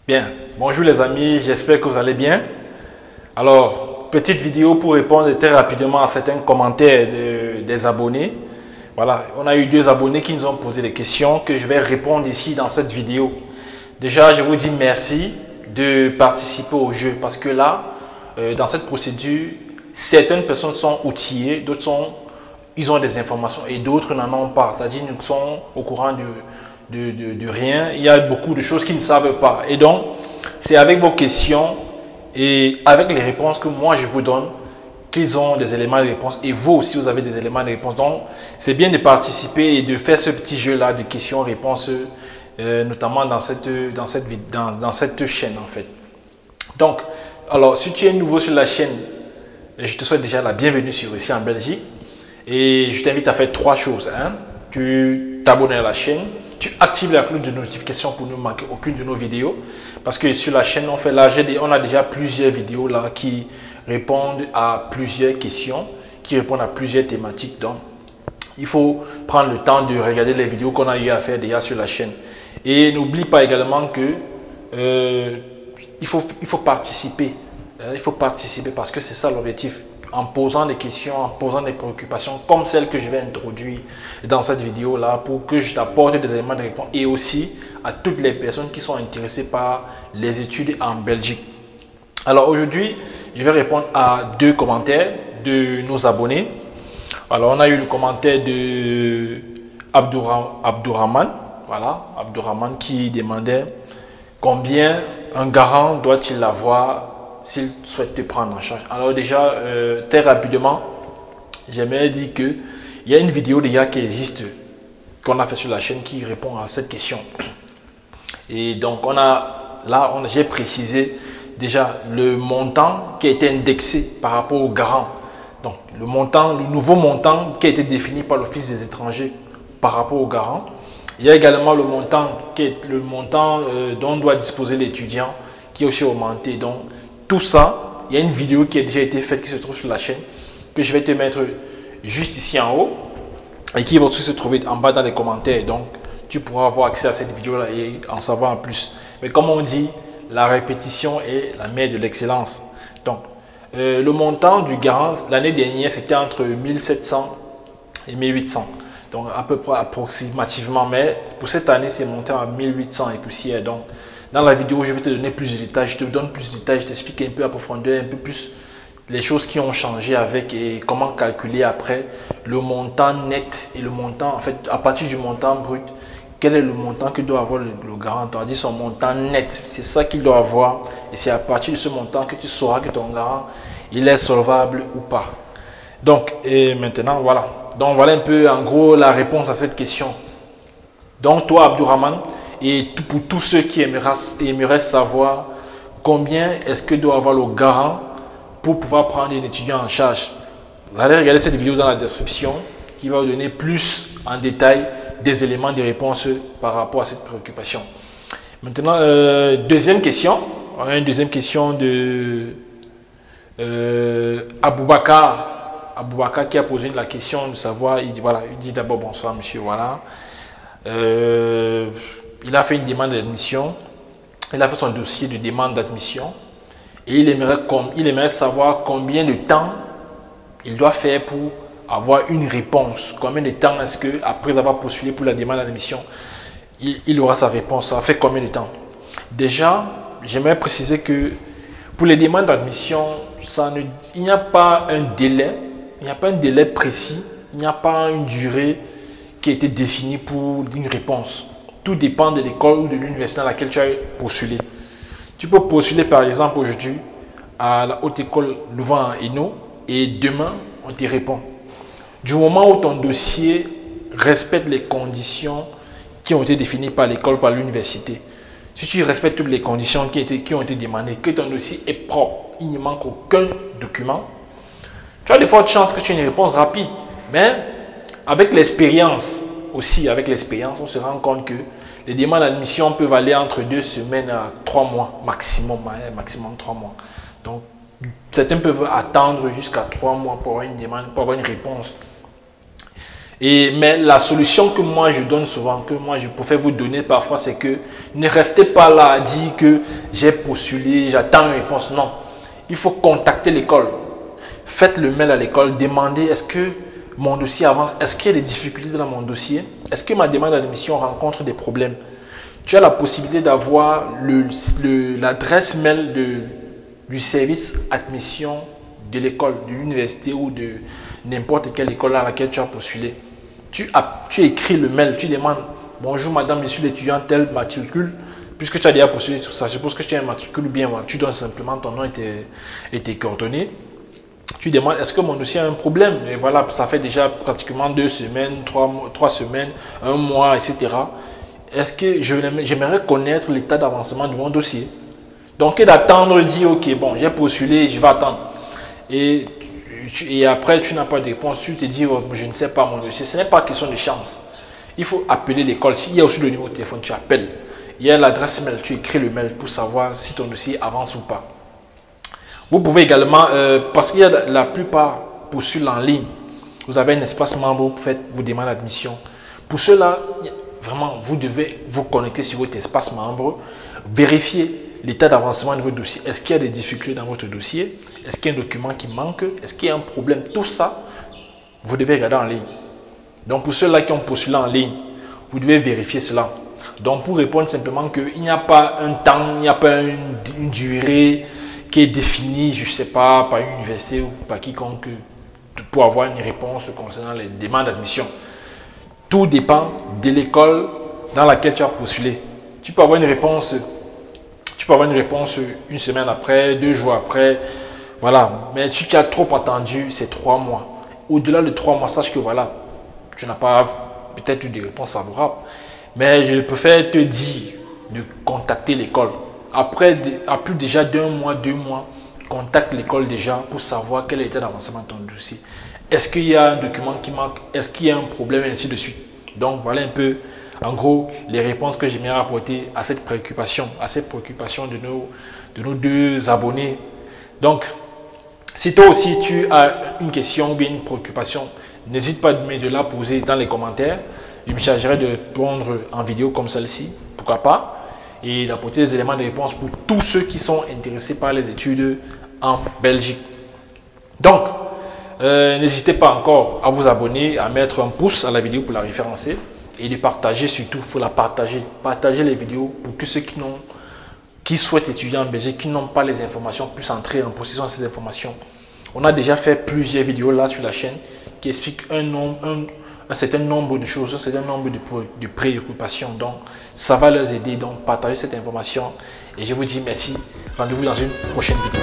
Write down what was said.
Bien, bonjour les amis, j'espère que vous allez bien. Alors, petite vidéo pour répondre très rapidement à certains commentaires des abonnés. Voilà, on a eu 2 abonnés qui nous ont posé des questions que je vais répondre ici dans cette vidéo. Déjà, je vous dis merci de participer au jeu parce que là, dans cette procédure, certaines personnes sont outillées, d'autres ils ont des informations et d'autres n'en ont pas. C'est-à-dire qu'ils sont au courant de rien. Il y a beaucoup de choses qu'ils ne savent pas. Et donc, c'est avec vos questions et avec les réponses que moi je vous donne qu'ils ont des éléments de réponse. Et vous aussi, vous avez des éléments de réponse. Donc, c'est bien de participer et de faire ce petit jeu-là de questions-réponses, notamment dans cette chaîne en fait. Donc, alors, si tu es nouveau sur la chaîne, je te souhaite déjà la bienvenue sur ici en Belgique. Et je t'invite à faire 3 choses. Hein. Tu t'abonnes à la chaîne, tu actives la cloche de notification pour ne manquer aucune de nos vidéos. Parce que sur la chaîne, on a déjà plusieurs vidéos là qui répondent à plusieurs questions, qui répondent à plusieurs thématiques. Donc, il faut prendre le temps de regarder les vidéos qu'on a eu à faire déjà sur la chaîne. Et n'oublie pas également que il faut participer. Il faut participer parce que c'est ça l'objectif. En posant des questions, en posant des préoccupations comme celles que je vais introduire dans cette vidéo-là pour que je t'apporte des éléments de réponse et aussi à toutes les personnes qui sont intéressées par les études en Belgique. Alors aujourd'hui, je vais répondre à 2 commentaires de nos abonnés. Alors on a eu le commentaire de Abdourahman, voilà, Abdourahman qui demandait combien un garant doit-il avoir s'il souhaite te prendre en charge. Alors déjà, très rapidement, j'aimerais dire qu'il y a une vidéo déjà qui existe, qu'on a fait sur la chaîne qui répond à cette question. Et donc, j'ai précisé déjà le montant qui a été indexé par rapport au garant. Donc, le nouveau montant qui a été défini par l'Office des étrangers par rapport au garant. Il y a également le montant dont doit disposer l'étudiant qui est aussi augmenté. Donc, tout ça, il y a une vidéo qui a déjà été faite qui se trouve sur la chaîne que je vais te mettre juste ici en haut et qui va aussi se trouver en bas dans les commentaires. Donc, tu pourras avoir accès à cette vidéo-là et en savoir en plus. Mais comme on dit, la répétition est la mère de l'excellence. Donc, le montant du garant, l'année dernière, c'était entre 1700 et 1800. Donc, à peu près approximativement. Mais pour cette année, c'est monté à 1800 et poussière. Donc, dans la vidéo, je vais te donner plus de détails, je te donne plus de détails, je t'explique un peu à profondeur, un peu plus les choses qui ont changé avec et comment calculer après le montant net et le montant, en fait, à partir du montant brut, quel est le montant que doit avoir le garant, on a dit son montant net, c'est ça qu'il doit avoir et c'est à partir de ce montant que tu sauras que ton garant, il est solvable ou pas. Donc, et maintenant, voilà. Donc, voilà un peu en gros la réponse à cette question. Donc, toi, Abdourahman, et pour tous ceux qui aimeraient savoir combien est-ce que doit avoir le garant pour pouvoir prendre un étudiant en charge, vous allez regarder cette vidéo dans la description qui va vous donner plus en détail des éléments de réponse par rapport à cette préoccupation. Maintenant, deuxième question. On a une deuxième question de Aboubakar. Aboubakar qui a posé la question de savoir, il dit d'abord bonsoir monsieur, voilà. Il a fait une demande d'admission, il a fait son dossier de demande d'admission et il aimerait savoir combien de temps il doit faire pour avoir une réponse. Combien de temps est-ce que après avoir postulé pour la demande d'admission, il aura sa réponse. Ça fait combien de temps? Déjà, j'aimerais préciser que pour les demandes d'admission, il n'y a pas un délai, il n'y a pas un délai précis, il n'y a pas une durée qui a été définie pour une réponse. Tout dépend de l'école ou de l'université dans laquelle tu as postulé. Tu peux postuler par exemple aujourd'hui à la haute école Louvain-Hainaut et demain on te répond. Du moment où ton dossier respecte les conditions qui ont été définies par l'école, par l'université, si tu respectes toutes les conditions qui ont été demandées, que ton dossier est propre, il ne manque aucun document, tu as de fortes chances que tu aies une réponse rapide. Mais avec l'expérience, aussi avec l'expérience, on se rend compte que les demandes d'admission peuvent aller entre 2 semaines à 3 mois, maximum 3 mois. Donc, certains peuvent attendre jusqu'à 3 mois pour avoir une demande, pour avoir une réponse. Mais la solution que moi je donne souvent, que moi je préfère vous donner parfois, c'est que ne restez pas là à dire que j'ai postulé, j'attends une réponse. Non, il faut contacter l'école. Faites le mail à l'école, demandez est-ce que mon dossier avance, est-ce qu'il y a des difficultés dans mon dossier, est-ce que ma demande d'admission rencontre des problèmes. Tu as la possibilité d'avoir l'adresse mail du service admission de l'école, de l'université ou de n'importe quelle école à laquelle tu as postulé. Tu écris le mail, tu demandes « Bonjour madame, je suis l'étudiant tel matricule ». Puisque tu as déjà postulé tout ça, je suppose que tu as un matricule bien, tu donnes simplement ton nom et tes coordonnées. Tu demandes est-ce que mon dossier a un problème. Et voilà, ça fait déjà pratiquement 2 semaines, 3 semaines, 1 mois, etc. Est-ce que j'aimerais connaître l'état d'avancement de mon dossier. Donc, d'attendre, dire ok, bon, j'ai postulé, je vais attendre. Et après, tu n'as pas de réponse, tu te dis oh, je ne sais pas mon dossier. Ce n'est pas question de chance. Il faut appeler l'école. S'il y a aussi le numéro de téléphone, tu appelles. Il y a l'adresse mail, tu écris le mail pour savoir si ton dossier avance ou pas. Vous pouvez également, parce qu'il y a la plupart postulent en ligne, vous avez un espace membre, vous faites vos demandes d'admission. Pour cela, vraiment, vous devez vous connecter sur votre espace membre, vérifier l'état d'avancement de votre dossier. Est-ce qu'il y a des difficultés dans votre dossier? Est-ce qu'il y a un document qui manque? Est-ce qu'il y a un problème? Tout ça, vous devez regarder en ligne. Donc, pour ceux-là qui ont postulé en ligne, vous devez vérifier cela. Donc, pour répondre simplement qu'il n'y a pas un temps, il n'y a pas une durée qui est définie, je ne sais pas, par une université ou par quiconque pour avoir une réponse concernant les demandes d'admission. Tout dépend de l'école dans laquelle tu as postulé. Tu peux avoir une réponse, une semaine après, 2 jours après, voilà. Mais si tu as trop attendu, c'est 3 mois. Au-delà de 3 mois, sache que voilà, tu n'as pas peut-être eu des réponses favorables. Mais je préfère te dire de contacter l'école. Après plus déjà d'1 mois, 2 mois, contacte l'école déjà pour savoir quel est l'état d'avancement de ton dossier. Est-ce qu'il y a un document qui manque? Est-ce qu'il y a un problème? Et ainsi de suite. Donc voilà un peu, en gros, les réponses que j'aimerais apporter à cette préoccupation, de nos 2 abonnés. Donc, si toi aussi tu as une question ou bien une préoccupation, n'hésite pas de la poser dans les commentaires. Je me chargerai de répondre en vidéo comme celle-ci, pourquoi pas, et d'apporter des éléments de réponse pour tous ceux qui sont intéressés par les études en Belgique. Donc, n'hésitez pas encore à vous abonner, à mettre un pouce à la vidéo pour la référencer et de partager surtout, il faut la partager. Partagez les vidéos pour que ceux qui souhaitent étudier en Belgique, qui n'ont pas les informations, puissent entrer en possession de ces informations. On a déjà fait plusieurs vidéos là sur la chaîne qui expliquent un certain nombre de choses, un certain nombre de préoccupations. Donc, ça va leur aider. Donc, partagez cette information. Et je vous dis merci. Rendez-vous dans une prochaine vidéo.